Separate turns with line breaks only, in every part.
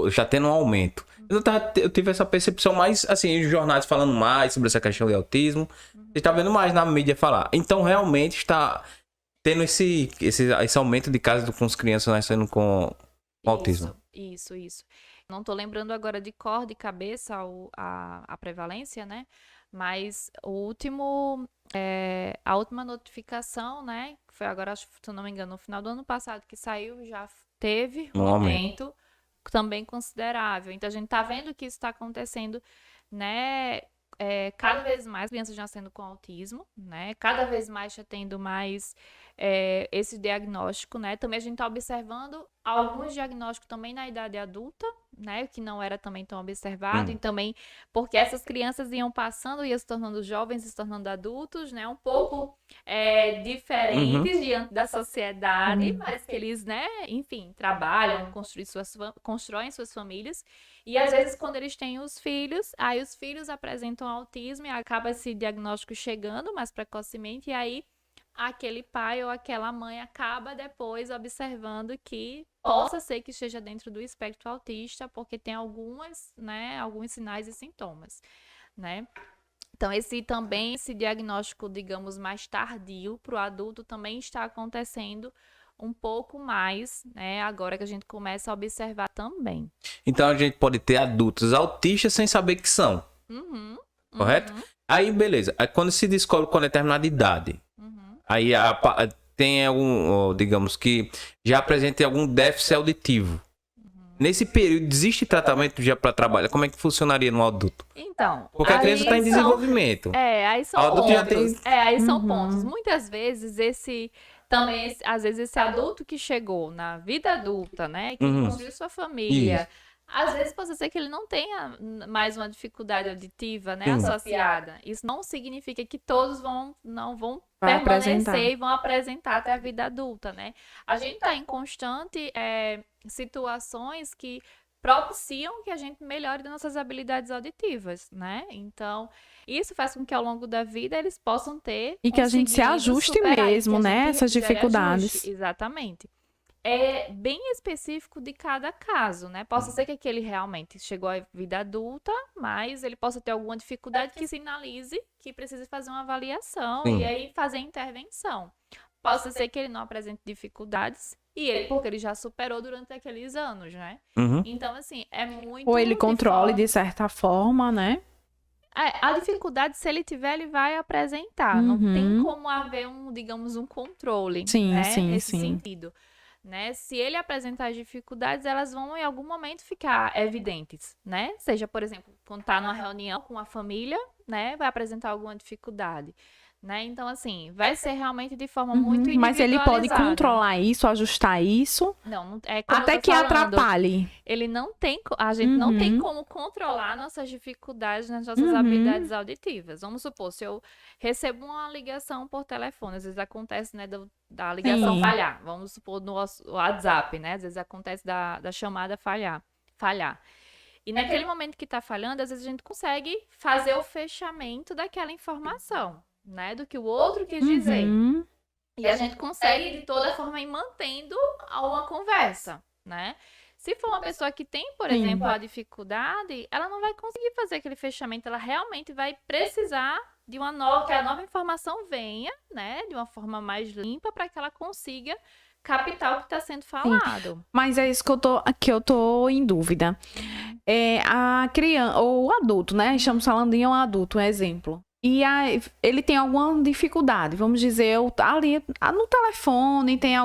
já tendo um aumento. Eu tive essa percepção mais, assim, os jornais falando mais sobre essa questão de autismo. Você tá vendo mais na mídia falar. Então, realmente está tendo esse aumento de casos com as crianças nascendo com autismo.
Isso. Não tô lembrando agora de cor, de cabeça, a prevalência, né? Mas a última notificação, né? Que foi agora, acho, se eu não me engano, no final do ano passado que saiu, já teve um
Um aumento.
aumento também considerável. Então a gente tá vendo que isso está acontecendo, né? Cada vez mais crianças nascendo com autismo, né? Cada vez mais já tendo mais esse diagnóstico, né? Também a gente está observando alguns diagnósticos também na idade adulta, né? Que não era também tão observado, e também porque essas crianças iam passando, iam se tornando jovens, se tornando adultos, né? Um pouco diferentes diante da sociedade, mas que eles, né? Enfim, trabalham, constroem suas famílias. E às vezes, quando eles têm os filhos, aí os filhos apresentam autismo e acaba esse diagnóstico chegando mais precocemente, e aí aquele pai ou aquela mãe acaba depois observando que possa ser que esteja dentro do espectro autista, porque tem alguns sinais e sintomas, né? Então, esse diagnóstico, digamos, mais tardio para o adulto também está acontecendo um pouco mais, né? Agora que a gente começa a observar também.
Então a gente pode ter adultos autistas sem saber que são. Correto? Aí, beleza. Aí quando se descobre com determinada idade, aí tem algum, digamos que já apresenta algum déficit auditivo. Nesse período, existe tratamento já para trabalhar? Como é que funcionaria no adulto?
Então,
porque a criança está em desenvolvimento.
Aí são pontos. Já tem... aí são pontos. Muitas vezes às vezes esse adulto que chegou na vida adulta, né, que construiu sua família, às vezes pode ser que ele não tenha mais uma dificuldade auditiva, né, associada. Isso não significa que todos não vão permanecer e vão apresentar até a vida adulta, né? A gente está em constante situações que propiciam que a gente melhore das nossas habilidades auditivas, né? Então, isso faz com que ao longo da vida eles possam ter
e que a gente se ajuste mesmo, né? Essas dificuldades.
Exatamente. É bem específico de cada caso, né? Possa ser que aquele realmente chegou à vida adulta, mas ele possa ter alguma dificuldade que sinalize que precisa fazer uma avaliação e aí fazer intervenção. Possa ser que ele não apresente dificuldades porque ele já superou durante aqueles anos, né? Então, assim, é muito...
Ou ele controle de certa forma, né?
A dificuldade, se ele tiver, ele vai apresentar. Não tem como haver digamos, um controle, nesse sentido. Né? Se ele apresentar as dificuldades, elas vão em algum momento ficar evidentes, né? Seja, por exemplo, quando está numa reunião com a família, né? Vai apresentar alguma dificuldade, né? Então, assim, vai ser realmente de forma muito individualizada.
Mas ele pode controlar isso, ajustar isso?
Não,
até que atrapalhe.
Ele não tem, a gente não tem como controlar nossas dificuldades nas nossas habilidades auditivas. Vamos supor, se eu recebo uma ligação por telefone, às vezes acontece, né, da ligação falhar. Vamos supor no WhatsApp, né? Às vezes acontece da chamada falhar. E naquele momento que está falhando, às vezes a gente consegue fazer o fechamento daquela informação, né? Do que o outro quis dizer. E a gente consegue, de toda forma, ir mantendo uma conversa, né? Se for uma pessoa que tem, por exemplo, a dificuldade, ela não vai conseguir fazer aquele fechamento. Ela realmente vai precisar de que a nova informação venha, né? De uma forma mais limpa para que ela consiga captar o que está sendo falado.
Sim. Mas é isso que eu tô em dúvida. A criança, ou o adulto, né? Estamos falando em um adulto, um exemplo. E ele tem alguma dificuldade, vamos dizer, ali no telefone tem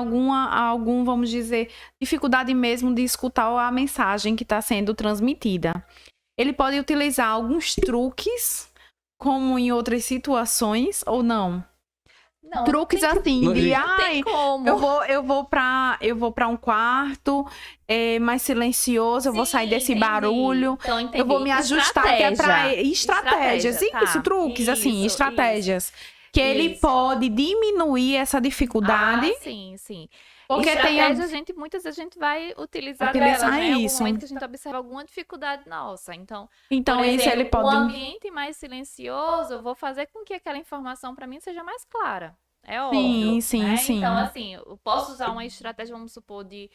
vamos dizer, dificuldade mesmo de escutar a mensagem que está sendo transmitida. Ele pode utilizar alguns
truques,
como em outras situações, ou não?
Não,
truques
não
assim, eu vou para um quarto mais silencioso, eu vou sair desse barulho,
então,
eu vou me ajustar, que é para estratégias, isso, truques, assim, estratégias. Que ele pode diminuir essa dificuldade.
Sim.
Porque
muitas vezes a gente vai utilizar dela, né? Em algum momento que a gente observa alguma dificuldade nossa. Então por exemplo,
isso ele pode...
um ambiente mais silencioso, eu vou fazer com que aquela informação para mim seja mais clara. É óbvio.
Sim.
Então, assim, eu posso usar uma estratégia, vamos supor, de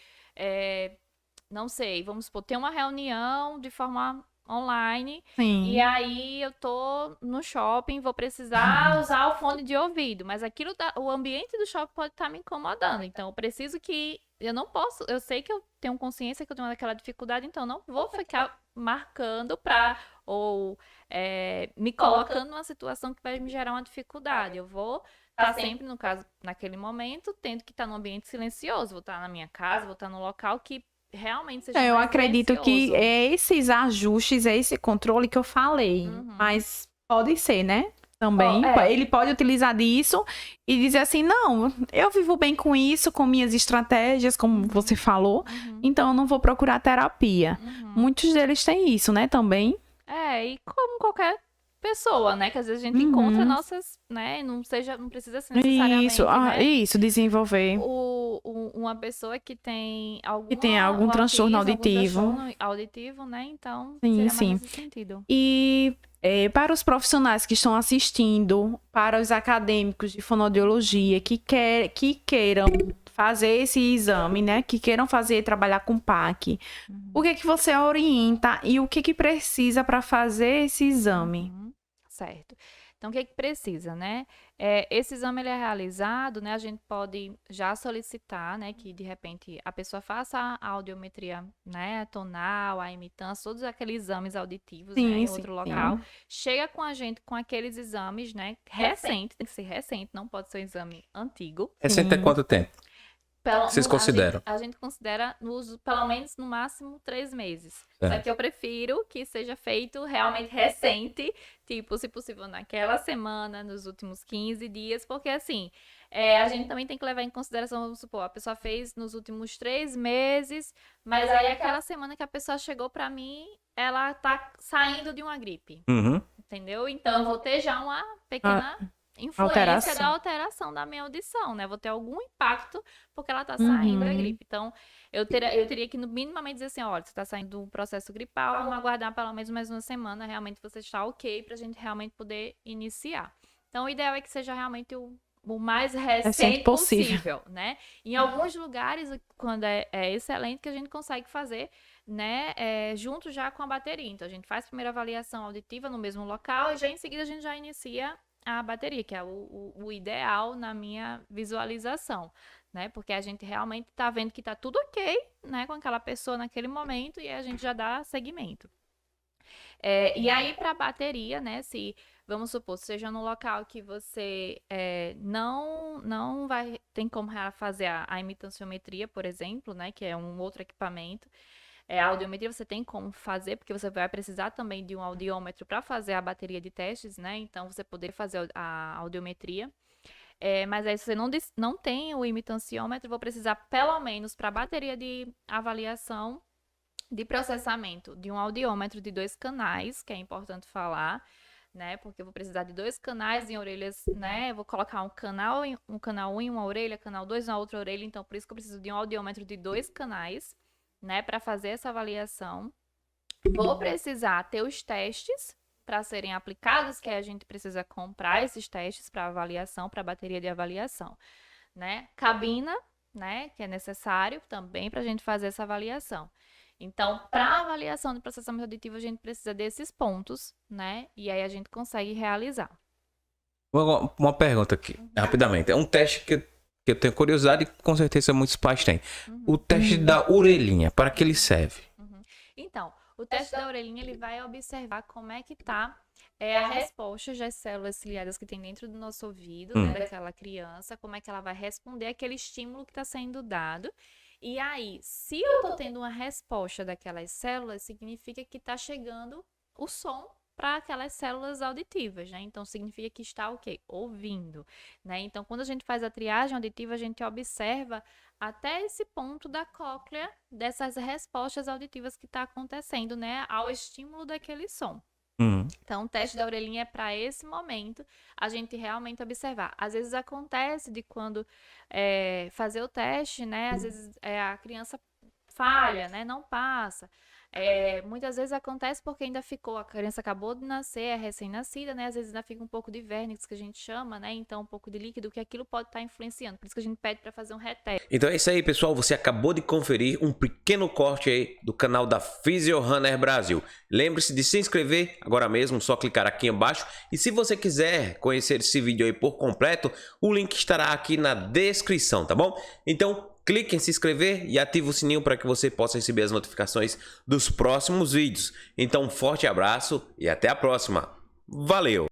não sei, vamos supor, tem uma reunião de forma online,
Sim.
e aí eu tô no shopping, vou precisar usar o fone de ouvido, mas o ambiente do shopping pode estar me incomodando, então eu preciso que, eu não posso, eu sei que eu tenho consciência que eu tenho aquela dificuldade, então eu não vou ficar marcando ou me colocando numa situação que vai me gerar uma dificuldade, eu vou estar sempre, no caso, naquele momento, tendo que estar num ambiente silencioso, vou estar na minha casa, vou estar num local que realmente seja
Eu
mais
acredito que
silencioso.
é esses ajustes, é esse controle que eu falei.
Uhum.
Mas pode ser, né? Também. Ele pode utilizar disso e dizer assim, não, eu vivo bem com isso, com minhas estratégias, como você falou, então eu não vou procurar terapia. Muitos deles têm isso, né, também.
E como qualquer pessoa, né? Que às vezes a gente encontra nossas, né? Não precisa ser necessariamente, né?
Isso, desenvolver.
Uma pessoa que tem
algum transtorno auditivo.
Algum transtorno auditivo, né? Então,
Sim,
seria mais nesse sentido.
E para os profissionais que estão assistindo, para os acadêmicos de fonoaudiologia que queiram fazer esse exame, né? Que queiram trabalhar com PAC, o que você orienta e o que precisa para fazer esse exame?
Certo. Então, o que precisa, né? Esse exame ele é realizado, né? A gente pode já solicitar, né? Que, de repente, a pessoa faça a audiometria, né? Tonal, a imitância, todos aqueles exames auditivos, né? Em outro local. Chega com a gente com aqueles exames, né? Recente, tem que ser recente, não pode ser um exame antigo.
Recente é quanto tempo? Vocês consideram?
A gente considera pelo menos no máximo 3 meses. Só que eu prefiro que seja feito realmente recente, tipo, se possível, naquela semana, nos últimos 15 dias, porque assim, a gente também tem que levar em consideração, vamos supor, a pessoa fez nos últimos 3 meses, mas aí aquela semana que a pessoa chegou pra mim, ela tá saindo de uma gripe. Entendeu? Então eu vou ter já uma pequena influência da alteração da minha audição, né? Vou ter algum impacto porque ela tá saindo da gripe. Então, eu teria que minimamente dizer assim, olha, você tá saindo do processo gripal, vamos aguardar pelo menos mais uma semana, realmente você está ok pra gente realmente poder iniciar. Então, o ideal é que seja realmente o mais recente possível, né? Em alguns lugares, quando é excelente, que a gente consegue fazer, né, junto já com a bateria. Então, a gente faz a primeira avaliação auditiva no mesmo local e já em seguida a gente já inicia a bateria, que é o ideal na minha visualização, né? Porque a gente realmente tá vendo que tá tudo ok, né, com aquela pessoa naquele momento e a gente já dá seguimento. E aí, para a bateria, né, se, vamos supor, seja no local que você não tem como fazer a imitanciometria, por exemplo, né, que é um outro equipamento, a audiometria você tem como fazer, porque você vai precisar também de um audiômetro para fazer a bateria de testes, né? Então, você poder fazer a audiometria. Mas aí, se você não tem o imitanciômetro, vou precisar, pelo menos, para a bateria de avaliação de processamento, de um audiômetro de 2 canais, que é importante falar, né? Porque eu vou precisar de 2 canais em orelhas, né? Eu vou colocar um canal 1 em uma orelha, canal 2 na outra orelha, então por isso que eu preciso de um audiômetro de 2 canais, né, para fazer essa avaliação. Vou precisar ter os testes para serem aplicados, que a gente precisa comprar esses testes para avaliação, para bateria de avaliação, né? Cabina, né, que é necessário também para a gente fazer essa avaliação. Então, para avaliação de processamento auditivo, a gente precisa desses pontos, né? E aí a gente consegue realizar.
Uma pergunta aqui, rapidamente. É um teste que eu tenho curiosidade e com certeza muitos pais têm. O teste da orelhinha, para que ele serve?
Então, o teste da orelhinha, ele vai observar como é que tá a resposta das células ciliadas que tem dentro do nosso ouvido, né, daquela criança, como é que ela vai responder àquele estímulo que está sendo dado. E aí, se eu tô tendo uma resposta daquelas células, significa que tá chegando o som para aquelas células auditivas, né? Então, significa que está o quê? Ouvindo, né? Então, quando a gente faz a triagem auditiva, a gente observa até esse ponto da cóclea dessas respostas auditivas que está acontecendo, né? Ao estímulo daquele som. Então, o teste da orelhinha é para esse momento a gente realmente observar. Às vezes acontece de quando fazer o teste, né? Às vezes a criança falha, né? Não passa. Muitas vezes acontece porque ainda ficou, a criança acabou de nascer, é recém-nascida, né? Às vezes ainda fica um pouco de vernix, que a gente chama, né? Então, um pouco de líquido, que aquilo pode estar influenciando. Por isso que a gente pede para fazer um reteste.
Então é isso aí, pessoal. Você acabou de conferir um pequeno corte aí do canal da PhysioRunner Brasil. Lembre-se de se inscrever agora mesmo, só clicar aqui embaixo. E se você quiser conhecer esse vídeo aí por completo, o link estará aqui na descrição, tá bom? Então, clique em se inscrever e ative o sininho para que você possa receber as notificações dos próximos vídeos. Então, um forte abraço e até a próxima. Valeu!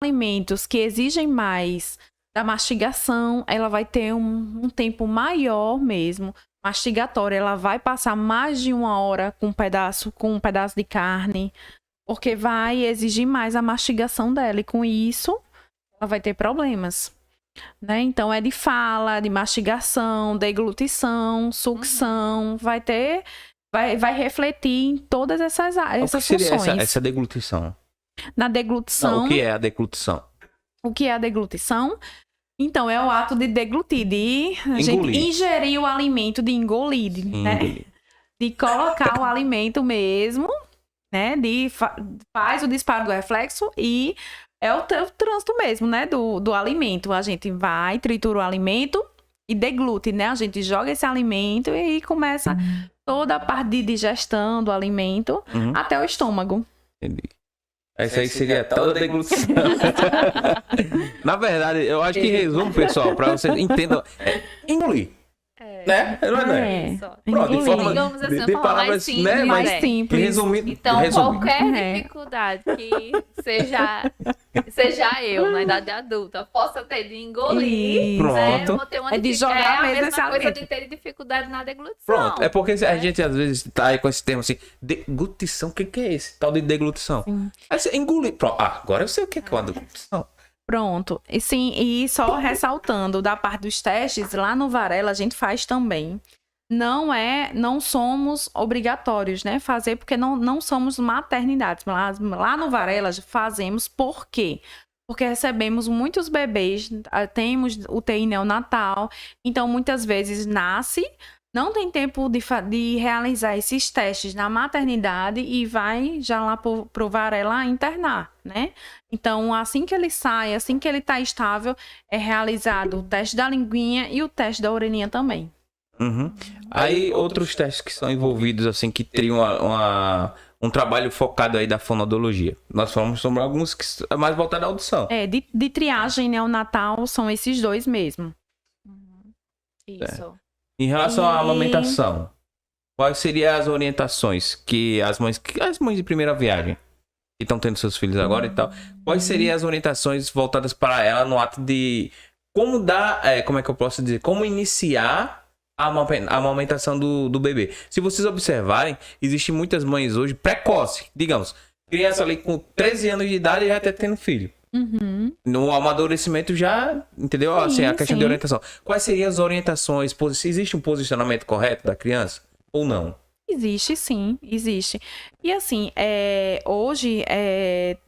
alimentos que exigem mais da mastigação, ela vai ter um tempo maior mesmo. Mastigatória, ela vai passar mais de 1 hora com um pedaço de carne, porque vai exigir mais a mastigação dela. E com isso, ela vai ter problemas. Né? Então, é de fala, de mastigação, deglutição, sucção, vai refletir em todas essas
O que seria
funções.
essa deglutição?
Na deglutição...
Não, o que é a deglutição?
O que é a deglutição? Então, é o ato de deglutir, de a gente
Engolir.
ingerir o alimento, de engolir, né?
Engolir.
De colocar o alimento mesmo, né? Faz o disparo do reflexo e é o trânsito mesmo, né? Do alimento. A gente vai, tritura o alimento e deglute, né? A gente joga esse alimento e começa toda a parte de digestão do alimento até o estômago.
Entendi. Essa aí seria toda a deglutição. Na verdade, eu acho que resumo, pessoal, para vocês entendam. É engolir. Né? Não é?
É.
Só.
Pronto, de
Engolir.
forma
Digamos assim,
de
uma forma
palavras,
mais simples,
né?
Mais
é.
simples.
Resumindo.
Então,
resumindo.
qualquer dificuldade que seja eu, na idade adulta, possa ter de engolir,
Isso.
né?
Pronto.
Eu vou ter uma
É de
dificuldade.
jogar
É a
mesmo esse
mesma coisa
alimento.
de ter dificuldade na deglutição.
Pronto, é porque a gente às vezes tá aí com esse termo assim, deglutição, o que é esse? Tal de deglutição.
Sim.
Aí você engolir. Pronto, agora eu sei o que é uma deglutição.
Pronto. E sim, e só ressaltando, da parte dos testes, lá no Varela a gente faz também. Não somos obrigatórios, né, fazer, porque não somos maternidades. Lá no Varela fazemos por quê? Porque recebemos muitos bebês, temos UTI neonatal, então muitas vezes nasce, não tem tempo de realizar esses testes na maternidade e vai já lá pro Varela internar, né? Então, assim que ele sai, assim que ele tá estável, é realizado o teste da linguinha e o teste da orelhinha também.
Uhum. Aí outros testes que são envolvidos, assim, que teriam um trabalho focado aí da fonoaudiologia. Nós falamos sobre alguns que é mais voltado à audição.
De triagem neonatal são esses dois mesmo.
Isso.
Em relação à amamentação, quais seriam as orientações que as mães de primeira viagem que estão tendo seus filhos agora e tal, quais seriam as orientações voltadas para ela no ato de como dar, como é que eu posso dizer, como iniciar a amamentação do bebê? Se vocês observarem, existem muitas mães hoje precoce, digamos, criança ali com 13 anos de idade já está tendo filho.
Uhum.
No amadurecimento já, entendeu? Assim, a questão de orientação. Quais seriam as orientações? Existe um posicionamento correto da criança ou não?
Existe, sim, existe. E assim, hoje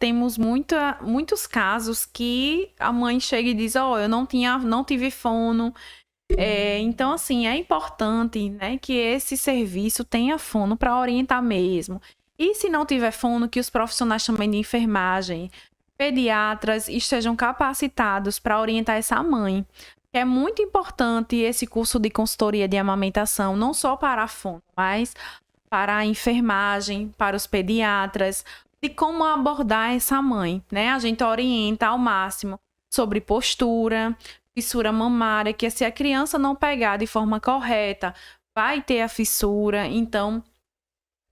temos muitos casos que a mãe chega e diz, eu não tive fono. Então, assim, é importante, né, que esse serviço tenha fono para orientar mesmo. E se não tiver fono, que os profissionais também de enfermagem, pediatras estejam capacitados para orientar essa mãe. É muito importante esse curso de consultoria de amamentação, não só para a fono, mas para a enfermagem, para os pediatras, de como abordar essa mãe, né? A gente orienta ao máximo sobre postura, fissura mamária, que se a criança não pegar de forma correta, vai ter a fissura. Então,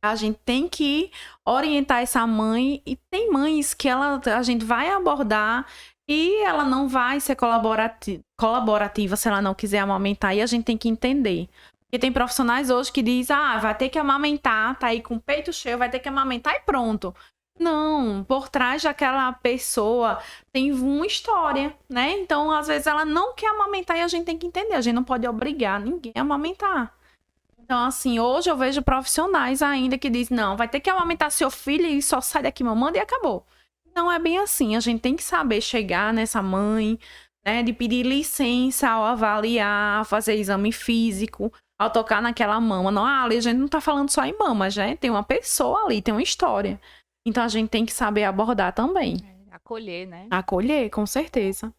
a gente tem que orientar essa mãe, e tem mães que a gente vai abordar e ela não vai ser colaborativa se ela não quiser amamentar, e a gente tem que entender. Porque tem profissionais hoje que dizem, vai ter que amamentar, tá aí com o peito cheio, vai ter que amamentar e pronto. Não, por trás daquela pessoa tem uma história, né? Então, às vezes, ela não quer amamentar e a gente tem que entender, a gente não pode obrigar ninguém a amamentar. Então, assim, hoje eu vejo profissionais ainda que dizem, não, vai ter que amamentar seu filho e só sai daqui mamando e acabou. Não é bem assim, a gente tem que saber chegar nessa mãe, né, de pedir licença ao avaliar, fazer exame físico, ao tocar naquela mama. Não, ali a gente não tá falando só em mamas, né? Tem uma pessoa ali, tem uma história. Então, a gente tem que saber abordar também.
Acolher, né?
Acolher, com certeza.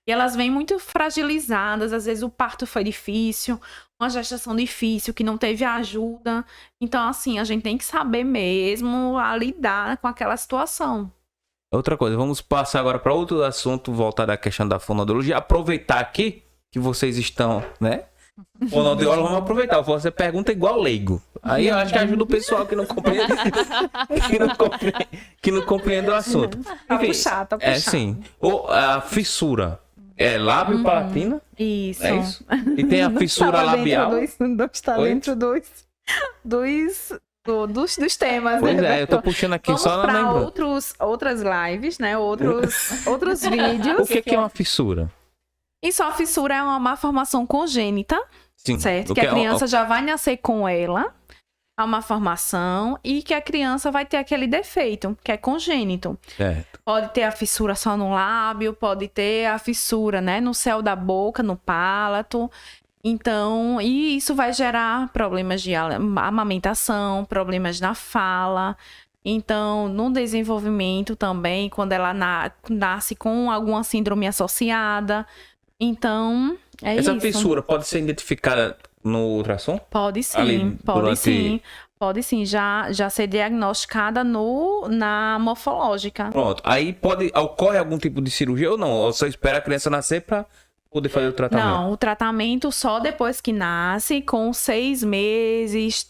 E elas vêm muito fragilizadas, às vezes o parto foi difícil, uma gestação difícil, que não teve ajuda. Então, assim, a gente tem que saber mesmo lidar com aquela situação.
Outra coisa, vamos passar agora para outro assunto voltado à questão da fonoaudiologia. Aproveitar aqui que vocês estão, né, O fonoaudiólogo, vamos aproveitar. Você pergunta igual leigo. Aí eu acho que ajuda o pessoal que não compreende, que não compreende o assunto.
Tá
Enfim,
puxado, tá
é
puxado.
sim. Ou a fissura. É lábio palatina?
Isso.
É isso? E tem a fissura labial.
Está
Oi?
dentro dos temas,
Pois
né?
é, eu tô puxando aqui
Vamos
só na
para
lembrança.
outras lives, né? Outros vídeos.
O que é uma fissura?
Isso, a fissura é uma malformação congênita,
Sim.
certo?
O
Que a
é
criança já vai nascer com ela, a uma formação, e que a criança vai ter aquele defeito, que é congênito.
Certo.
Pode ter a fissura só no lábio, pode ter a fissura, né, no céu da boca, no palato. Então, e isso vai gerar problemas de amamentação, problemas na fala. Então, no desenvolvimento também, quando ela nasce com alguma síndrome associada. Então, é
Essa
isso.
fissura pode ser identificada no ultrassom?
Pode sim,
Ali,
pode
durante-
sim. Pode sim, já ser diagnosticada na morfológica.
Pronto. Aí ocorre algum tipo de cirurgia ou não? Ou só espera a criança nascer para poder fazer o tratamento?
Não, o tratamento só depois que nasce, com 6 meses.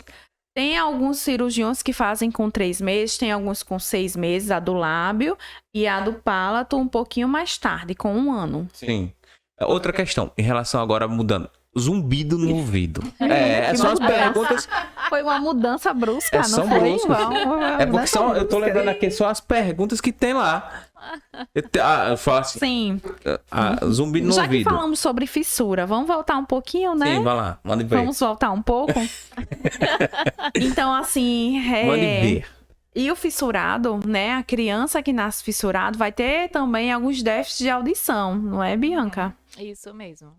Tem alguns cirurgiões que fazem com 3 meses, tem alguns com 6 meses, a do lábio, e a do palato um pouquinho mais tarde, com 1 ano.
Sim. Outra questão, em relação agora mudando. Zumbido no ouvido.
Que
São as
mudança.
perguntas.
Foi uma mudança brusca, não
São
foi?
bruscas.
Uma
É porque
mudança
eu tô
brusca.
lembrando aqui só as perguntas que tem lá. Eu falo assim,
Sim.
zumbido no
Já que
ouvido.
falamos sobre fissura, vamos voltar um pouquinho, né?
Sim, vai lá, manda ver.
Vamos voltar um pouco? Então, assim,
Mande ver.
e o fissurado, né? A criança que nasce fissurado vai ter também alguns déficits de audição, não é, Bianca?
Isso mesmo.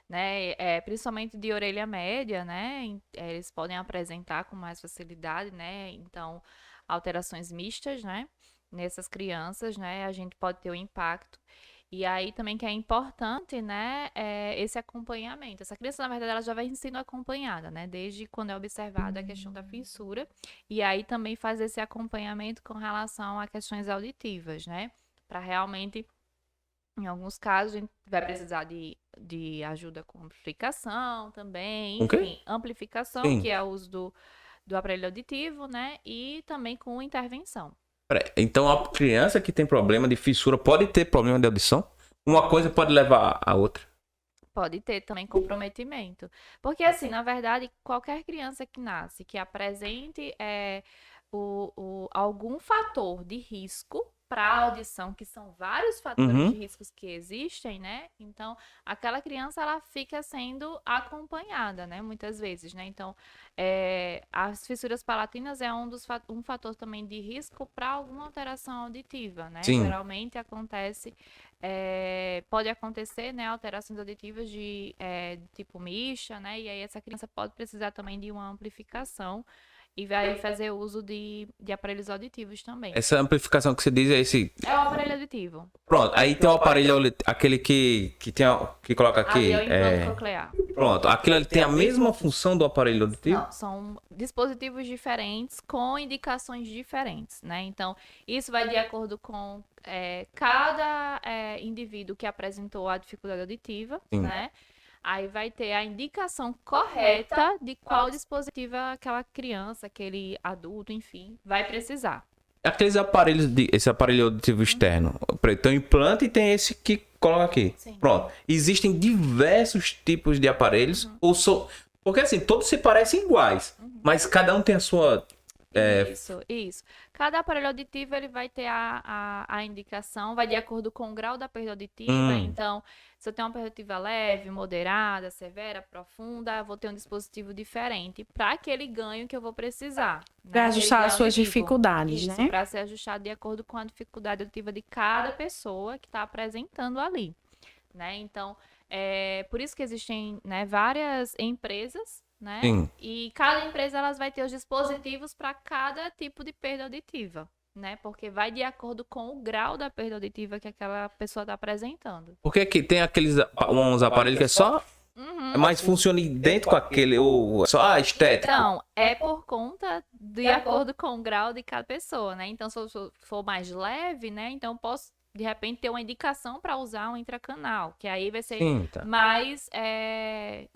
Né? Principalmente de orelha média, né? Eles podem apresentar com mais facilidade, né? Então, alterações mistas, né? Nessas crianças, né? A gente pode ter um impacto. E aí também que é importante, né? Esse acompanhamento. Essa criança, na verdade, ela já vai sendo acompanhada, né? Desde quando é observada a questão da fissura. E aí também faz esse acompanhamento com relação a questões auditivas, né? Para realmente, em alguns casos, a gente vai precisar de ajuda com amplificação também.
Com quê?
Enfim, amplificação,
Sim.
que é o uso do aparelho auditivo, né? E também com intervenção.
Peraí, então a criança que tem problema de fissura pode ter problema de audição? Uma coisa pode levar a outra.
Pode ter também comprometimento. Porque, assim, na verdade, qualquer criança que nasce, que apresente algum fator de risco para a audição, que são vários fatores
Uhum.
de riscos que existem, né? Então, aquela criança, ela fica sendo acompanhada, né? Muitas vezes, né? Então, as fissuras palatinas é um fator também de risco para alguma alteração auditiva, né?
Sim.
Geralmente acontece, pode acontecer, né? Alterações auditivas de tipo mixa, né? E aí essa criança pode precisar também de uma amplificação e vai fazer uso de aparelhos auditivos também.
Essa amplificação que você diz é esse.
É o aparelho auditivo.
Pronto, aí tem o aparelho, aquele que coloca aqui.
Ali é o implante coclear.
Pronto, aquilo ali tem a mesma função do aparelho auditivo?
Não, são dispositivos diferentes com indicações diferentes, né? Então, isso vai de acordo com cada indivíduo que apresentou a dificuldade auditiva,
Sim.
né? Aí vai ter a indicação correta de qual dispositivo aquela criança, aquele adulto, enfim, vai precisar.
Aqueles aparelhos, esse aparelho auditivo externo. Tem o implante e tem esse que coloca aqui.
Sim.
Pronto. Existem diversos tipos de aparelhos. Porque assim, todos se parecem iguais. Mas cada um tem a sua.
Isso. Cada aparelho auditivo ele vai ter a indicação, vai de acordo com o grau da perda auditiva. Então, se eu tenho uma perda auditiva leve, moderada, severa, profunda, eu vou ter um dispositivo diferente para aquele ganho que eu vou precisar. Né?
Para ajustar
Aquele
as suas
ganho auditivo.
dificuldades,
Isso,
né?
para ser ajustado de acordo com a dificuldade auditiva de cada pessoa que está apresentando ali. Né? Então, por isso que existem, né, várias empresas, né?
Sim.
E cada empresa elas vai ter os dispositivos para cada tipo de perda auditiva, né? Porque vai de acordo com o grau da perda auditiva que aquela pessoa está apresentando.
Porque aqui tem uns aparelhos que é só. Mas funciona idêntico com aquele. Ou só a estética.
Então, é por conta de acordo com o grau de cada pessoa, né? Então, se eu for mais leve, né? Então, eu posso de repente, ter uma indicação para usar um intracanal, que aí vai ser
Sim, tá.
mais,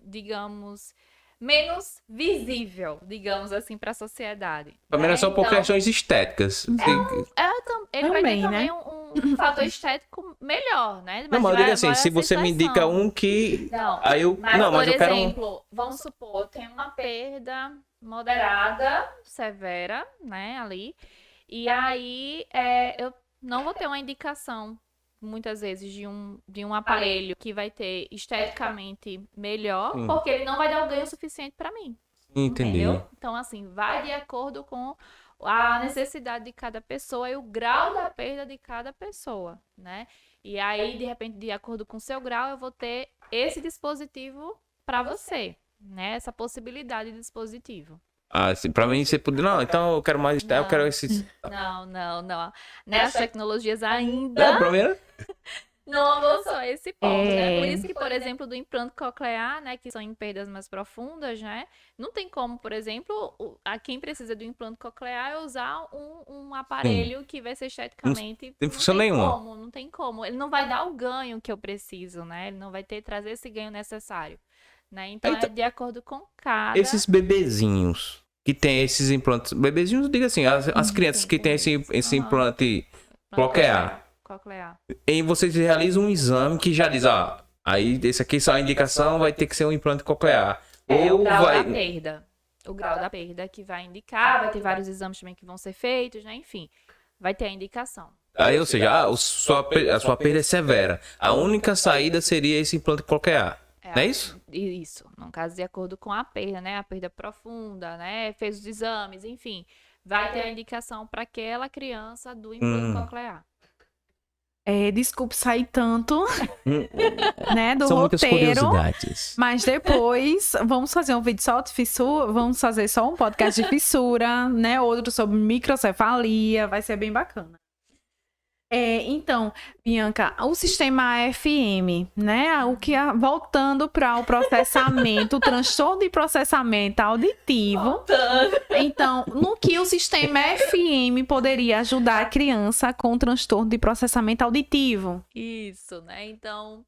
digamos, menos visível, digamos assim, para a sociedade.
Também
né?
é só por
Então,
questões estéticas.
ele vai ter
Também, né?
também um fator estético melhor, né?
Não, mas eu digo assim,
vai
se você me indica
aceitação.
um que...
Não,
Aí eu...
mas,
Não, mas
por
eu quero um...
exemplo, vamos supor, tem uma perda moderada, severa, né, ali. E aí eu não vou ter uma indicação, muitas vezes, de um aparelho que vai ter esteticamente melhor,
Sim.
porque ele não vai dar o ganho suficiente para mim.
Entendi.
Entendeu? Então, assim, vai de acordo com a necessidade de cada pessoa e o grau da perda de cada pessoa, né? E aí, de repente, de acordo com o seu grau, eu vou ter esse dispositivo para você, né? Essa possibilidade de dispositivo.
Ah, assim, pra mim você podia... Não, então eu quero mais... Eu quero esse...
Não. Né? As tecnologias
Não,
ainda
pra mim era...
não avançou a esse ponto, né? Por
É.
isso que, por exemplo, do implante coclear, né, que são em perdas mais profundas, né? Não tem como, por exemplo, a quem precisa do implante coclear usar um aparelho que vai ser esteticamente...
tem função nenhuma.
Não tem como. Ele não vai dar o ganho que eu preciso, né? Ele não vai trazer esse ganho necessário, né? Então,
Eita.
é de acordo com cada...
Esses bebezinhos que tem esses implantes... Bebezinhos, diga assim, as crianças que tem esse implante coclear.
Coclear.
E vocês realizam um exame que já diz, aí esse aqui só a indicação vai ter que ser um implante coclear.
É o
Ou
grau
vai...
da perda. O grau da perda que vai indicar, vai ter vários exames também que vão ser feitos, né? Enfim, vai ter a indicação.
Aí, ou seja, a sua perda é severa. A única saída seria esse implante coclear. Não é isso?
Isso. No caso, de acordo com a perda, né? A perda profunda, né? Fez os exames, enfim. Vai ter a indicação para aquela criança do implante coclear.
Desculpe sair tanto, né, do
São muitas
roteiro.
curiosidades.
Mas depois vamos fazer um vídeo só de fissura, vamos fazer só um podcast de fissura, né? Outro sobre microcefalia, vai ser bem bacana. Então, Bianca, o sistema AFM, né? Voltando para o processamento, o transtorno de processamento auditivo. Então, no que o sistema FM poderia ajudar a criança com transtorno de processamento auditivo?
Isso, né? Então,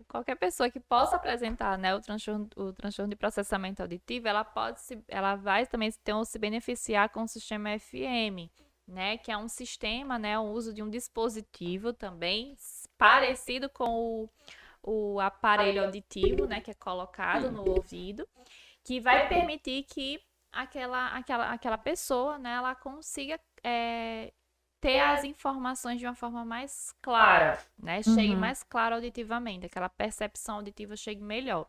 qualquer pessoa que possa apresentar, né, o transtorno de processamento auditivo, ela vai também se beneficiar com o sistema FM, né, que é um sistema, né, o uso de um dispositivo também parecido com o aparelho auditivo, né, que é colocado no ouvido, que vai permitir que aquela pessoa, né, ela consiga ter as informações de uma forma mais clara, né, chegue mais claro auditivamente, aquela percepção auditiva chegue melhor.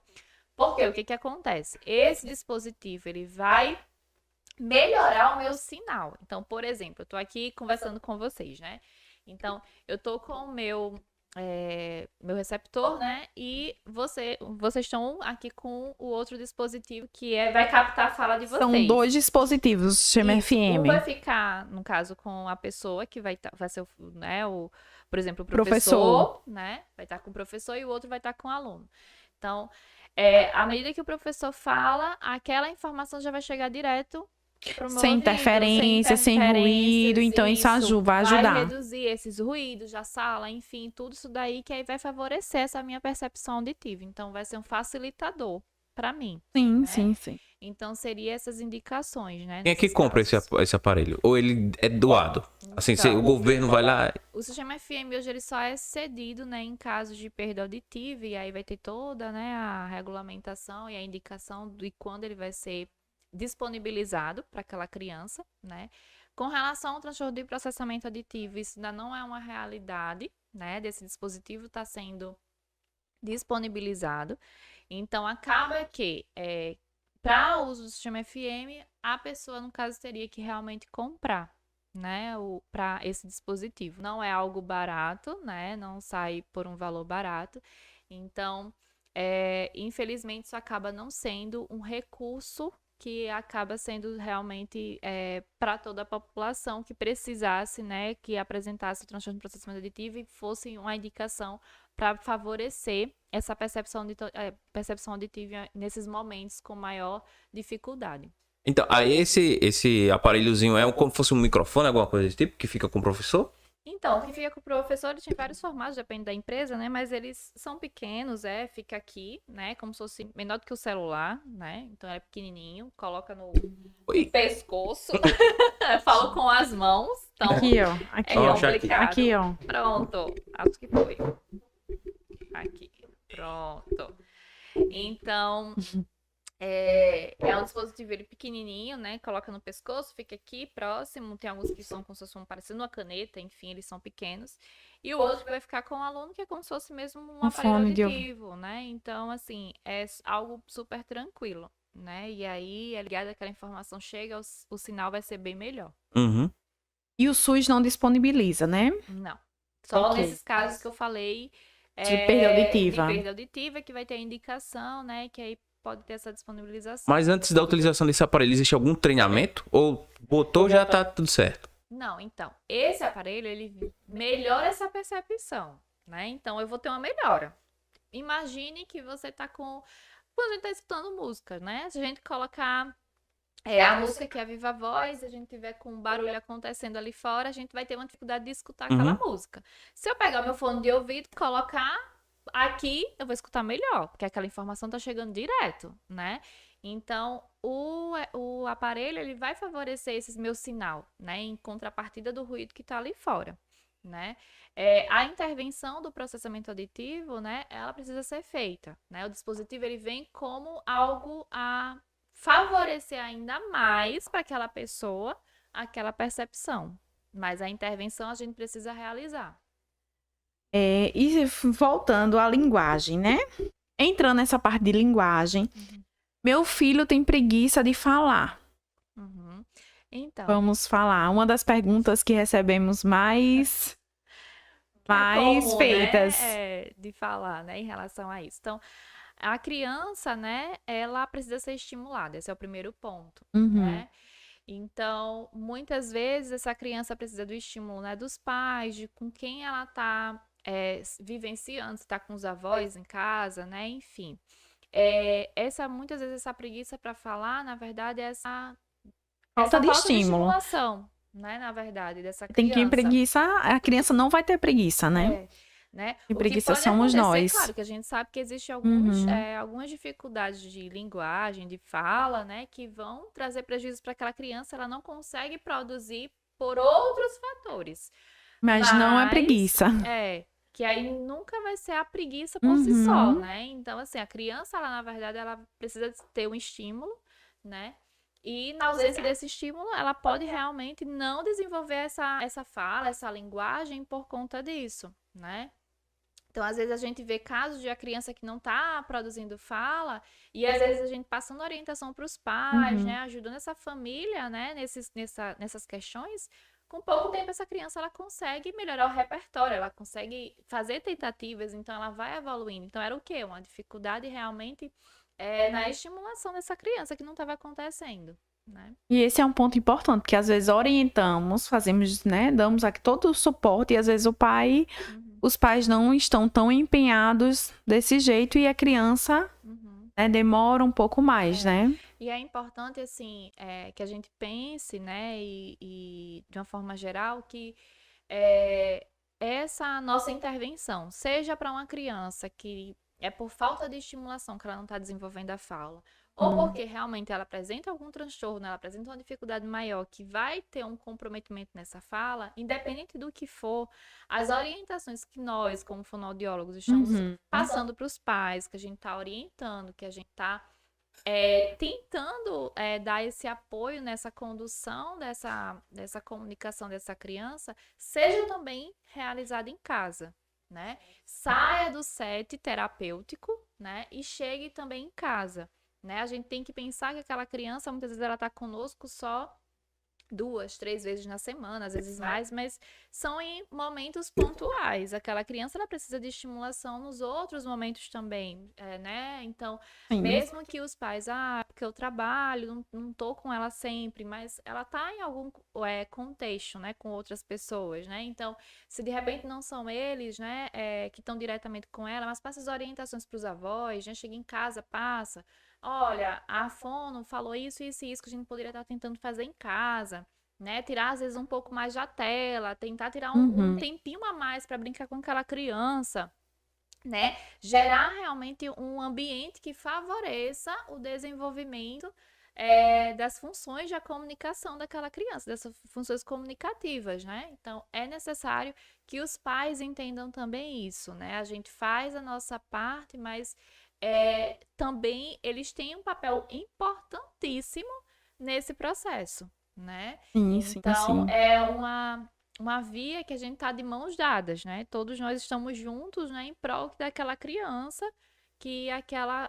Porque o que acontece? Esse dispositivo, ele vai melhorar o meu sinal. Então, por exemplo, eu tô aqui conversando com vocês, né? Então, eu tô com o meu receptor, né? E vocês estão aqui com o outro dispositivo que vai captar a fala de vocês.
São 2 dispositivos, o sistema FM.
Um vai ficar, no caso, com a pessoa que vai ser por exemplo, o professor, né? Vai estar com o professor e o outro vai estar com o aluno. Então, à medida que o professor fala, aquela informação já vai chegar direto pro meu
Sem
ouvido,
interferência, sem ruído, então isso vai ajudar.
Vai reduzir esses ruídos da sala, enfim, tudo isso daí que aí vai favorecer essa minha percepção auditiva. Então, vai ser um facilitador para mim.
Sim.
Então, seria essas indicações, né?
Quem é que compra esse aparelho? Ou ele é doado? Assim,
Então,
o governo vai lá...
O sistema FM hoje ele só é cedido, né, em casos de perda auditiva, e aí vai ter toda, né, a regulamentação e a indicação de quando ele vai ser disponibilizado para aquela criança, né? Com relação ao transtorno de processamento auditivo, isso ainda não é uma realidade, né? Desse dispositivo está sendo disponibilizado. Então, acaba que para o uso do sistema FM, a pessoa, no caso, teria que realmente comprar, né, para esse dispositivo. Não é algo barato, né? Não sai por um valor barato. Então, infelizmente, isso acaba não sendo um recurso que acaba sendo realmente para toda a população que precisasse, né, que apresentasse o transtorno de processamento auditivo e fosse uma indicação para favorecer essa percepção auditiva nesses momentos com maior dificuldade.
Então, aí esse aparelhozinho como se fosse um microfone, alguma coisa desse tipo, que fica com o professor?
Então, o que fica com o professor, ele tem vários formatos, depende da empresa, né? Mas eles são pequenos, fica aqui, né? Como se fosse menor do que o celular, né? Então é pequenininho, coloca no pescoço, falo com as mãos, então
Aqui, ó. Aqui,
é
ó.
complicado.
Aqui, ó.
Pronto, acho que foi. Aqui, pronto. Então, é um dispositivo ele pequenininho, né? Coloca no pescoço, fica aqui próximo. Tem alguns que são como se fosse parecendo uma caneta, enfim, eles são pequenos. E o outro que vai ficar com o aluno, que é como se fosse mesmo um aparelho
fone de
auditivo, né? Então, assim, é algo super tranquilo, né? E aí, é ligado àquela informação chega, o sinal vai ser bem melhor.
Uhum.
E o SUS não disponibiliza, né?
Não. Só
Ok.
nesses casos que eu falei.
De perda auditiva.
De perda auditiva, que vai ter a indicação, né? Que aí pode ter essa disponibilização.
Mas antes da utilização desse aparelho, existe algum treinamento? Ou botou, já tá tudo certo?
Não, então, esse aparelho, ele melhora essa percepção, né? Então, eu vou ter uma melhora. Imagine que você tá com... Quando a gente tá escutando música, né? Se a gente colocar a música que é a viva voz, se a gente tiver com um barulho acontecendo ali fora, a gente vai ter uma dificuldade de escutar aquela música. Se eu pegar meu fone de ouvido e colocar aqui, eu vou escutar melhor, porque aquela informação tá chegando direto, né? Então, o aparelho, ele vai favorecer esse meu sinal, né? Em contrapartida do ruído que tá ali fora, né? A intervenção do processamento auditivo, né? Ela precisa ser feita, né? O dispositivo, ele vem como algo a favorecer ainda mais para aquela pessoa aquela percepção. Mas a intervenção a gente precisa realizar.
E voltando à linguagem, né? Entrando nessa parte de linguagem, meu filho tem preguiça de falar.
Uhum. Então,
Vamos falar. Uma das perguntas que recebemos mais
comum,
feitas.
né? De falar, né, em relação a isso. Então, a criança, né, ela precisa ser estimulada. Esse é o primeiro ponto, né? Então, muitas vezes essa criança precisa do estímulo, né, dos pais, de com quem ela tá vivenciando, se tá com os avós em casa, né, enfim. Muitas vezes essa preguiça para falar, na verdade, é essa
Falta de estímulo.
estimulação, né, na verdade, dessa
Tem quem
criança.
preguiça, a criança não vai ter preguiça, né?
Né?
E
O que
preguiça
pode
somos
acontecer,
nós.
claro, que a gente sabe que existe
Uhum.
algumas dificuldades de linguagem, de fala, né, que vão trazer prejuízos para aquela criança, ela não consegue produzir por outros fatores.
Mas não é preguiça.
Que aí nunca vai ser a preguiça por si só, né? Então, assim, a criança, ela, na verdade, ela precisa ter um estímulo, né? E na ausência desse estímulo, ela pode realmente não desenvolver essa fala, essa linguagem por conta disso, né? Então, às vezes, a gente vê casos de a criança que não está produzindo fala, e às vezes a gente passando orientação para os pais, né? Ajudando essa família, né? Nessas questões. Com pouco tempo, essa criança ela consegue melhorar o repertório, ela consegue fazer tentativas, então ela vai evoluindo. Então, era o quê? Uma dificuldade realmente na estimulação dessa criança que não estava acontecendo, né?
E esse é um ponto importante, porque às vezes orientamos, fazemos, né? Damos aqui todo o suporte, e às vezes os pais não estão tão empenhados desse jeito, e a criança né, demora um pouco mais, né?
E é importante, assim, que a gente pense, né, e de uma forma geral, que essa nossa intervenção, seja para uma criança que é por falta de estimulação que ela não está desenvolvendo a fala, ou porque realmente ela apresenta algum transtorno, ela apresenta uma dificuldade maior que vai ter um comprometimento nessa fala, independente do que for, as orientações que nós, como fonoaudiólogos, estamos passando para os pais, que a gente está orientando, que a gente está tentando dar esse apoio nessa condução dessa comunicação dessa criança, seja também realizada em casa, né? Saia do set terapêutico, né? E chegue também em casa, né? A gente tem que pensar que aquela criança, muitas vezes ela está conosco só 2, 3 vezes na semana, às vezes mais, mas são em momentos pontuais. Aquela criança ela precisa de estimulação nos outros momentos também, né? Então, mesmo que os pais, porque eu trabalho, não tô com ela sempre, mas ela tá em algum contexto, né, com outras pessoas, né? Então, se de repente não são eles, né, que estão diretamente com ela, mas passa as orientações para os avós, né? Chega em casa, passa. Olha, a fono falou isso, isso e isso que a gente poderia estar tentando fazer em casa, né? Tirar às vezes um pouco mais da tela, tentar tirar um tempinho a mais para brincar com aquela criança, né? Gerar realmente um ambiente que favoreça o desenvolvimento das funções da comunicação daquela criança, dessas funções comunicativas, né? Então, é necessário que os pais entendam também isso, né? A gente faz a nossa parte, mas também eles têm um papel importantíssimo nesse processo, né?
Sim, sim,
Então,
sim.
é uma via que a gente está de mãos dadas, né? Todos nós estamos juntos, né, em prol daquela criança, que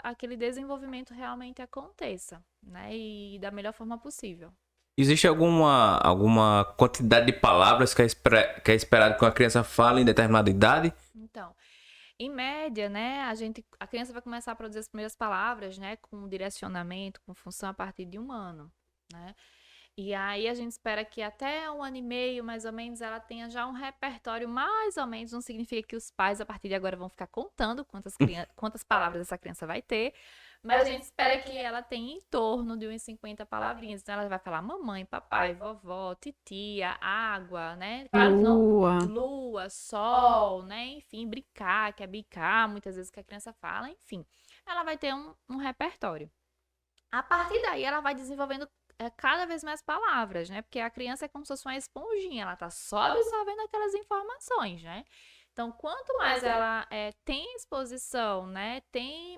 aquele desenvolvimento realmente aconteça, né? E da melhor forma possível.
Existe alguma quantidade de palavras que é esperado que uma criança fale em determinada idade?
Então, em média, né, a criança vai começar a produzir as primeiras palavras, né, com direcionamento, com função a partir de 1 ano, né? E aí a gente espera que até 1 ano e meio, mais ou menos, ela tenha já um repertório mais ou menos. Não significa que os pais, a partir de agora, vão ficar contando quantas palavras essa criança vai ter. Mas a gente espera que ela tenha em torno de uns 50 palavrinhas. Então ela vai falar mamãe, papai, vovó, titia, água, né? Claro que
Lua.
lua, sol, né? Enfim, brincar, quer bicar, muitas vezes que a criança fala, enfim. Ela vai ter um repertório. A partir daí, ela vai desenvolvendo cada vez mais palavras, né? Porque a criança é como se fosse uma esponjinha, ela tá só absorvendo aquelas informações, né? Então, quanto mais ela tem exposição, né? Tem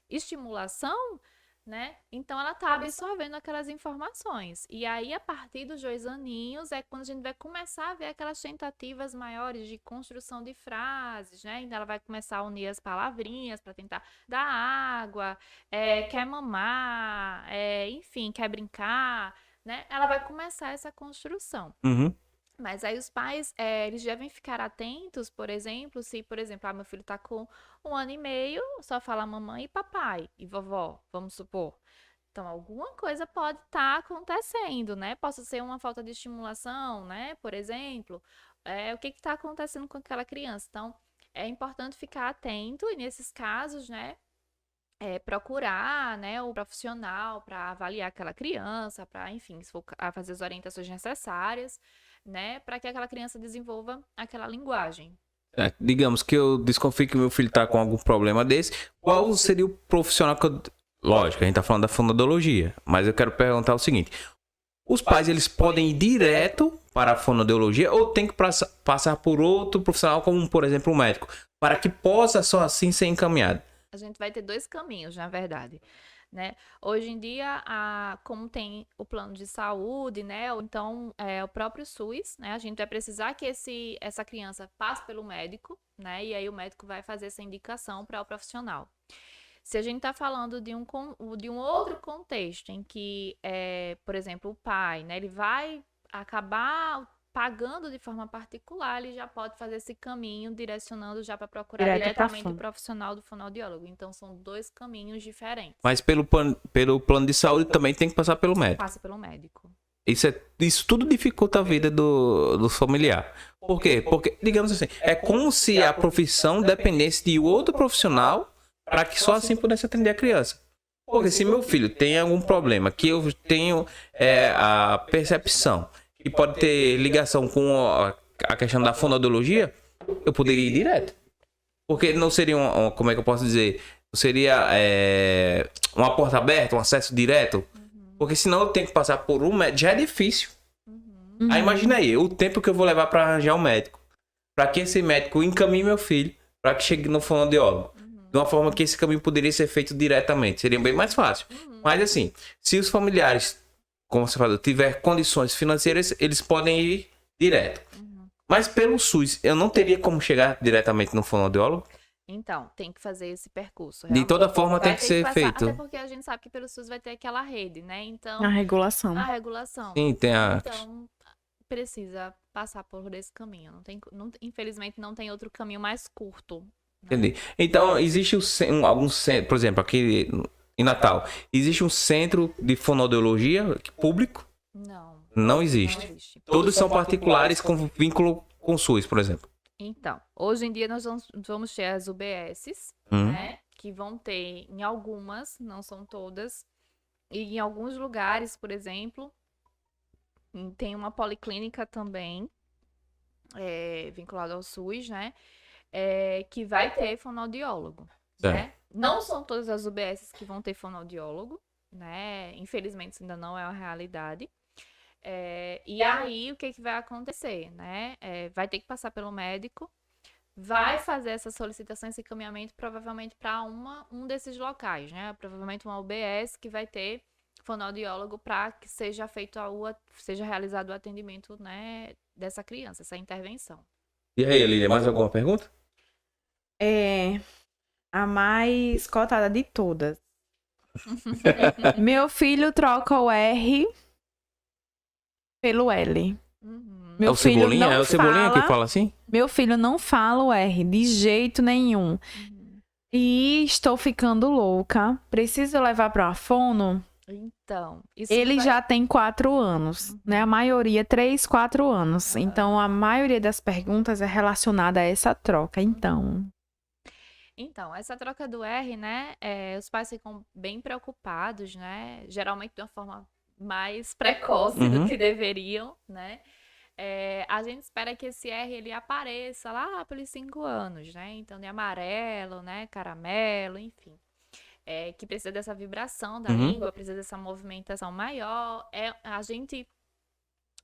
estimulação, né? Então, ela tá absorvendo aquelas informações. E aí, a partir dos 2 aninhos, é quando a gente vai começar a ver aquelas tentativas maiores de construção de frases, né? Então, ela vai começar a unir as palavrinhas para tentar dar água, quer mamar, enfim, quer brincar, né? Ela vai começar essa construção.
Uhum.
Mas aí os pais, eles devem ficar atentos, por exemplo, se, por exemplo, meu filho tá com 1 ano e meio, só fala mamãe e papai e vovó, vamos supor. Então, alguma coisa pode estar acontecendo, né? Possa ser uma falta de estimulação, né? Por exemplo, o que está acontecendo com aquela criança? Então, é importante ficar atento e, nesses casos, né? Procurar, né, o profissional para avaliar aquela criança, para, enfim, se for fazer as orientações necessárias, né, para que aquela criança desenvolva aquela linguagem.
Digamos que eu desconfio que meu filho tá com algum problema desse. Qual seria o profissional que eu... Lógico, a gente tá falando da fonoaudiologia, mas eu quero perguntar o seguinte. Os pais, eles podem ir direto para a fonoaudiologia ou tem que passar por outro profissional, como, por exemplo, um médico, para que possa só assim ser encaminhado?
A gente vai ter 2 caminhos, na verdade, né? Hoje em dia, como tem o plano de saúde, né? Ou então o próprio SUS, né? A gente vai precisar que essa criança passe pelo médico, né? E aí o médico vai fazer essa indicação para o profissional. Se a gente está falando de um outro contexto em que, por exemplo, o pai, né? Ele vai acabar pagando de forma particular, ele já pode fazer esse caminho direcionando já para procurar diretamente o profissional do fonoaudiólogo. Então, são 2 caminhos diferentes.
Mas pelo plano de saúde também tem que passar pelo médico.
Passa pelo médico.
Isso tudo dificulta a vida do familiar. Por quê? Porque, digamos assim, é como se a profissão dependesse de outro profissional para que só assim pudesse atender a criança. Porque se meu filho tem algum problema, que eu tenho a percepção que pode ter ligação com a questão da fonoaudiologia, eu poderia ir direto. Porque não seria como é que eu posso dizer? Seria uma porta aberta, um acesso direto. Porque senão eu tenho que passar por um médico. Já é difícil. Aí imagina aí, o tempo que eu vou levar para arranjar um médico. Para que esse médico encaminhe meu filho para que chegue no fonoaudiólogo. De uma forma que esse caminho poderia ser feito diretamente. Seria bem mais fácil. Mas assim, se os familiares, como você falou, tiver condições financeiras, eles podem ir direto. Mas pelo SUS, eu não teria como chegar diretamente no fonoaudiólogo?
Então, tem que fazer esse percurso.
De toda forma, tem que ser feito.
Até porque a gente sabe que pelo SUS vai ter aquela rede, né? Então,
A regulação.
a regulação.
Sim, tem a...
Então, precisa passar por esse caminho. Infelizmente, não tem outro caminho mais curto. Né?
Entendi. Então, existe algum centro, por exemplo, aqui em Natal, existe um centro de fonoaudiologia público?
Não.
Não existe.
Não existe.
Todos são particulares com vínculo com o SUS, por exemplo.
Então, hoje em dia nós vamos ter as UBSs, né? Que vão ter em algumas, não são todas, e em alguns lugares, por exemplo, Tem uma policlínica também, vinculada ao SUS, né? Que vai ter fonoaudiólogo, né? Não são todas as UBSs que vão ter fonoaudiólogo, né? Infelizmente, isso ainda não é uma realidade. E aí, o que vai acontecer, né? Vai ter que passar pelo médico, vai fazer essa solicitação, esse encaminhamento, provavelmente para um desses locais, né? Provavelmente uma UBS que vai ter fonoaudiólogo para que seja realizado o atendimento, né, dessa criança, essa intervenção.
E aí, Lília, mais alguma pergunta?
A mais cotada de todas. Meu filho troca o R pelo L. Meu filho
Cebolinha?
não
É o Cebolinha
fala,
que fala assim?
Meu filho não fala o R de jeito nenhum. E estou ficando louca. Preciso levar para a fono?
Então,
ele já tem 4 anos, né? A maioria 3, 4 anos. Então, a maioria das perguntas é relacionada a essa troca. Então,
essa troca do R, né? Os pais ficam bem preocupados, né? Geralmente de uma forma mais precoce do que deveriam, né? A gente espera que esse R ele apareça lá pelos 5 anos, né? Então, de amarelo, né? Caramelo, enfim. Que precisa dessa vibração da língua, precisa dessa movimentação maior. A gente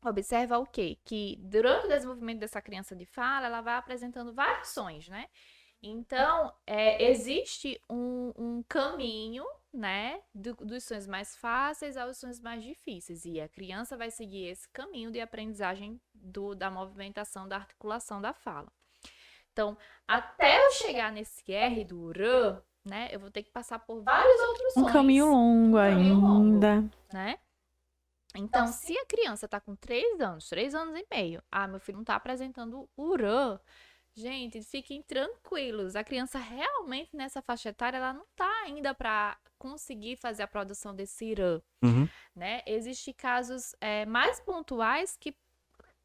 observa o quê? Que durante o desenvolvimento dessa criança de fala, ela vai apresentando vários sons, né? Então, existe um caminho, né? Dos sons mais fáceis aos sons mais difíceis. E a criança vai seguir esse caminho de aprendizagem da movimentação, da articulação da fala. Então, até eu chegar nesse R do R, né? Eu vou ter que passar por vários outros sons.
Um caminho longo ainda.
Né? Então, se a criança tá com 3 anos, 3 anos e meio, meu filho não tá apresentando o R, gente, fiquem tranquilos. A criança realmente nessa faixa etária, ela não tá ainda para conseguir fazer a produção desse R, né? Existem casos mais pontuais que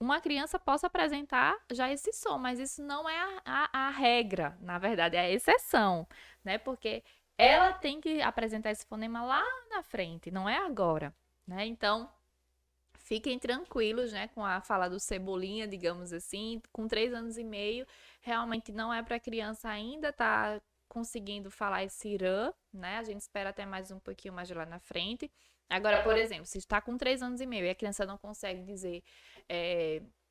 uma criança possa apresentar já esse som, mas isso não é a regra, na verdade, é a exceção, né? Porque ela tem que apresentar esse fonema lá na frente, não é agora, né? Então, fiquem tranquilos, né, com a fala do Cebolinha, digamos assim, com 3 anos e meio, realmente não é para a criança ainda estar conseguindo falar esse R, né? A gente espera até mais um pouquinho mais lá na frente. Agora, por exemplo, se está com 3 anos e meio e a criança não consegue dizer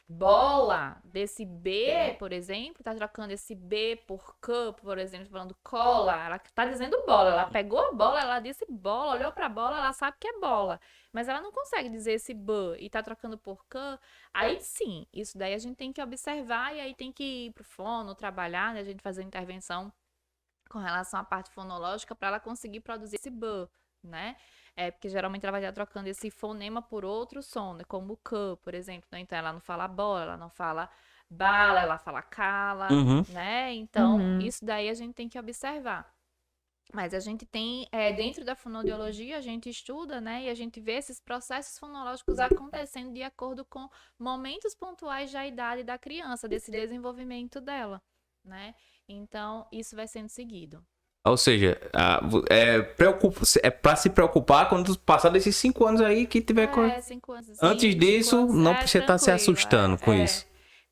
bola, desse B, por exemplo, tá trocando esse B por C, por exemplo, falando cola, ela tá dizendo bola, ela pegou a bola, ela disse bola, olhou pra bola, ela sabe que é bola, mas ela não consegue dizer esse B e tá trocando por C, aí sim, isso daí a gente tem que observar e aí tem que ir pro fono, trabalhar, né, a gente fazer intervenção com relação à parte fonológica para ela conseguir produzir esse B, né? Porque geralmente ela vai estar trocando esse fonema por outro som, né? Como o K, por exemplo, né? Então ela não fala bola, ela não fala bala, ela fala cala, né? Então, isso daí a gente tem que observar. Mas a gente tem, dentro da fonoaudiologia, a gente estuda, né? E a gente vê esses processos fonológicos acontecendo de acordo com momentos pontuais da idade da criança, desse desenvolvimento dela, né? Então, isso vai sendo seguido.
Ou seja, é pra se preocupar quando passar desses 5 anos aí que tiver...
5 anos.
Antes disso,
anos,
não precisa estar se assustando com isso.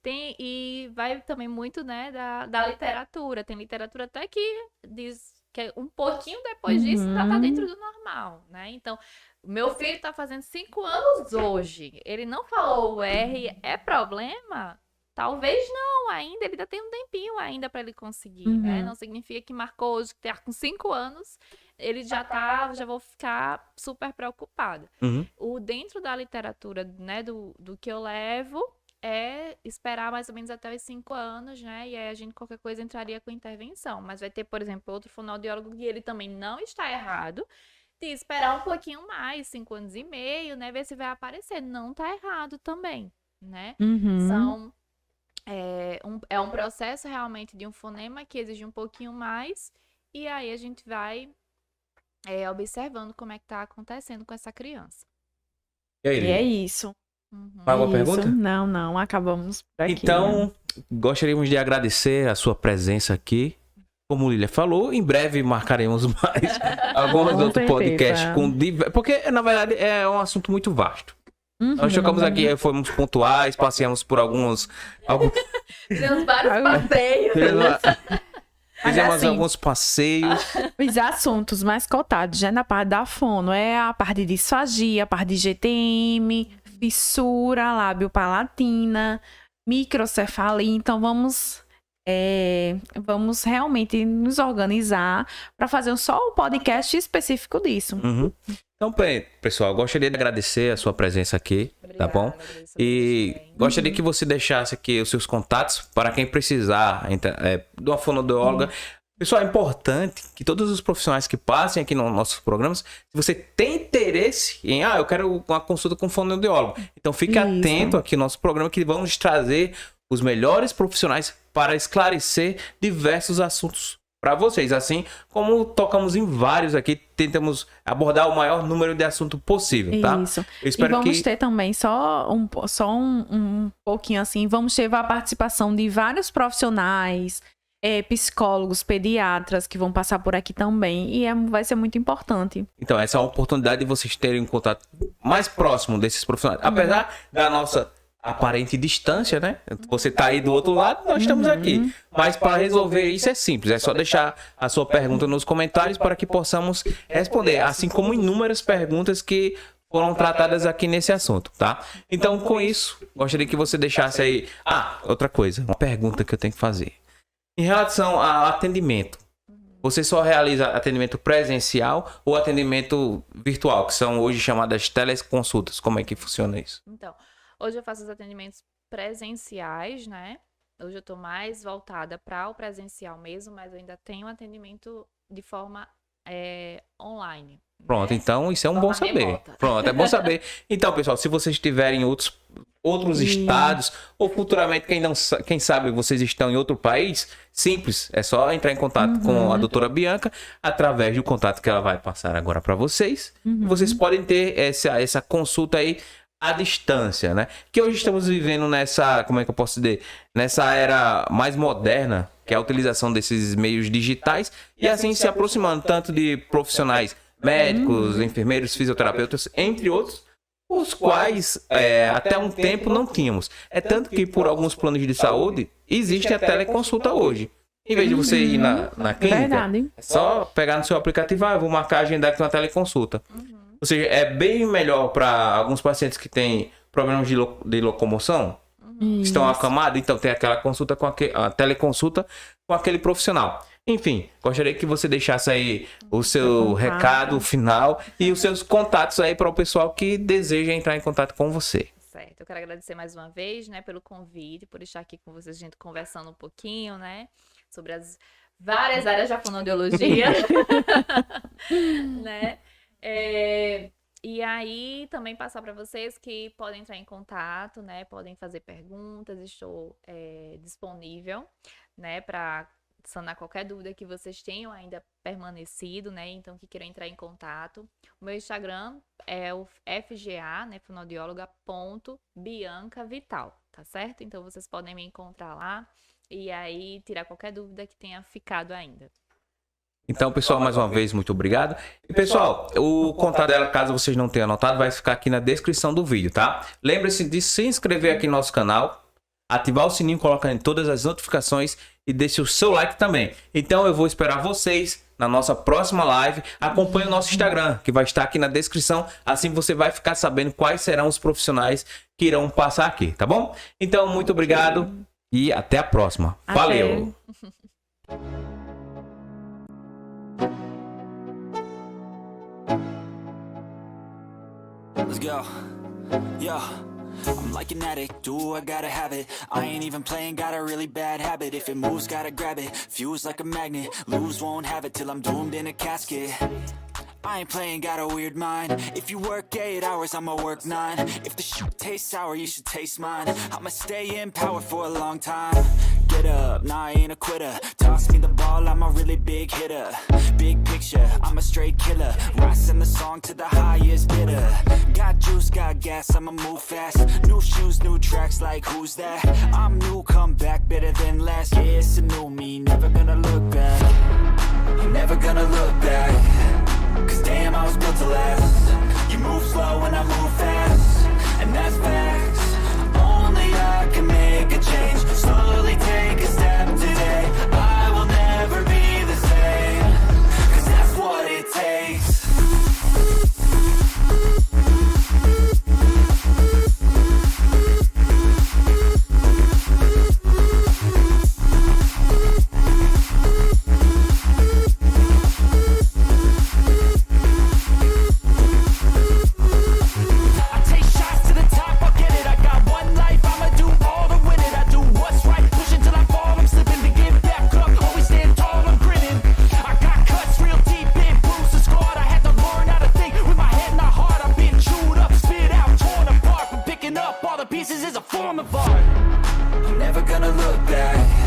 E vai também muito, né, da literatura. Tem literatura até que diz que um pouquinho depois disso ainda tá dentro do normal, né? Então, meu filho tá fazendo 5 anos hoje. Ele não falou o R, é problema? Talvez não, ainda, ele ainda tem um tempinho ainda para ele conseguir, né? Não significa que marcou hoje, que tá com 5 anos, ele já vou ficar super preocupada. Dentro da literatura, né, do que eu levo, é esperar mais ou menos até os 5 anos, né? E aí a gente, qualquer coisa, entraria com intervenção. Mas vai ter, por exemplo, outro fonoaudiólogo que ele também não está errado, de esperar um pouquinho mais, 5 anos e meio, né? Ver se vai aparecer. Não tá errado também, né? É um processo realmente de um fonema que exige um pouquinho mais, e aí a gente vai observando como é que tá acontecendo com essa criança.
E aí,
é isso.
Alguma pergunta?
Não, acabamos por aqui.
Então, gostaríamos de agradecer a sua presença aqui. Como o Lília falou, em breve marcaremos mais alguns outros podcasts porque, na verdade, é um assunto muito vasto. Nós chegamos aqui, fomos pontuais, passeamos por alguns
Fizemos vários passeios.
fizemos
assim,
alguns passeios.
Os assuntos mais cotados já na parte da fono é a parte de disfagia, a parte de GTM, fissura, lábio-palatina, microcefalia. Então, vamos realmente nos organizar para fazer só um podcast específico disso.
Uhum. Então, pessoal, gostaria de agradecer a sua presença aqui, tá bom? E gostaria que você deixasse aqui os seus contatos para quem precisar de uma fonoaudióloga. Pessoal, é importante que todos os profissionais que passem aqui nos nossos programas, se você tem interesse em, eu quero uma consulta com fonoaudiólogo, então fique atento aqui no nosso programa que vamos trazer os melhores profissionais para esclarecer diversos assuntos para vocês, assim como tocamos em vários aqui, tentamos abordar o maior número de assuntos possível, tá?
Isso.
Eu espero
e vamos ter também só um pouquinho assim, vamos ter a participação de vários profissionais, psicólogos, pediatras que vão passar por aqui também e vai ser muito importante.
Então, essa é uma oportunidade de vocês terem um contato mais próximo desses profissionais, apesar da nossa aparente distância, né? Você tá aí do outro lado, nós estamos aqui. Mas para resolver isso é simples, é só deixar a sua pergunta nos comentários para que possamos responder, assim como inúmeras perguntas que foram tratadas aqui nesse assunto, tá? Então, com isso, gostaria que você deixasse aí... outra coisa, uma pergunta que eu tenho que fazer. Em relação ao atendimento, você só realiza atendimento presencial ou atendimento virtual, que são hoje chamadas teleconsultas? Como é que funciona isso?
Então, hoje eu faço os atendimentos presenciais, né? Hoje eu tô mais voltada para o presencial mesmo, mas eu ainda tenho atendimento de forma online.
Pronto,
né?
então isso é um bom saber.
Remota.
Pronto, é bom saber. Então, pessoal, se vocês estiverem em outros estados, ou futuramente, quem sabe vocês estão em outro país, simples, é só entrar em contato com a doutora Bianca, através do contato que ela vai passar agora para vocês. E vocês podem ter essa consulta aí à distância, né? Que hoje estamos vivendo nessa, como é que eu posso dizer? Nessa era mais moderna, que é a utilização desses meios digitais, e assim se aproximando tanto de profissionais médicos, enfermeiros, fisioterapeutas, entre outros, os quais até um tempo não tínhamos. É tanto que por alguns planos de saúde existe a teleconsulta hoje. Em vez de você ir na clínica, é só pegar no seu aplicativo, eu vou marcar a agenda aqui uma teleconsulta. Ou seja, é bem melhor para alguns pacientes que têm problemas de locomoção, que estão acamados, então tem aquela consulta a teleconsulta com aquele profissional. Enfim, gostaria que você deixasse aí o seu recado final e os seus contatos aí para o pessoal que deseja entrar em contato com você.
Certo, eu quero agradecer mais uma vez, né, pelo convite, por estar aqui com vocês, a gente conversando um pouquinho, né, sobre as várias áreas da fonoaudiologia, né, e aí também passar para vocês que podem entrar em contato, né, podem fazer perguntas, estou disponível, né, para sanar qualquer dúvida que vocês tenham ainda permanecido, né? Então, que queiram entrar em contato. O meu Instagram é o FGA, né? fonoaudióloga.biancavital, tá certo? Então, vocês podem me encontrar lá e aí tirar qualquer dúvida que tenha ficado ainda.
Então, pessoal, mais uma vez, muito obrigado. E, pessoal, o contato dela, caso vocês não tenham anotado, vai ficar aqui na descrição do vídeo, tá? Lembre-se de se inscrever aqui no nosso canal, ativar o sininho, colocar em todas as notificações e deixe o seu like também. Então eu vou esperar vocês na nossa próxima live. Acompanhe o nosso Instagram, que vai estar aqui na descrição. Assim você vai ficar sabendo quais serão os profissionais que irão passar aqui, tá bom? Então, muito obrigado e até a próxima. Valeu!
Let's go. Yo. I'm like an addict, do I gotta have it. I ain't even playing, got a really bad habit. If it moves, gotta grab it, fuse like a magnet. Lose, won't have it till I'm doomed in a casket. I ain't playing, got a weird mind. If you work 8 hours, I'ma work 9. If the shit tastes sour, you should taste mine. I'ma stay in power for a long time. Get up, nah, I ain't a quitter. Toss me the ball, I'm a really big hitter. Big picture, I'm a straight killer. Rising the song to the highest bidder. Got juice, got gas, I'ma move fast. New shoes, new tracks, like who's that? I'm new, come back, better than last. Yeah, it's a new me, never gonna look back. I'm never gonna look back. Cause damn, I was built to last. You move slow and I move fast. and that's facts.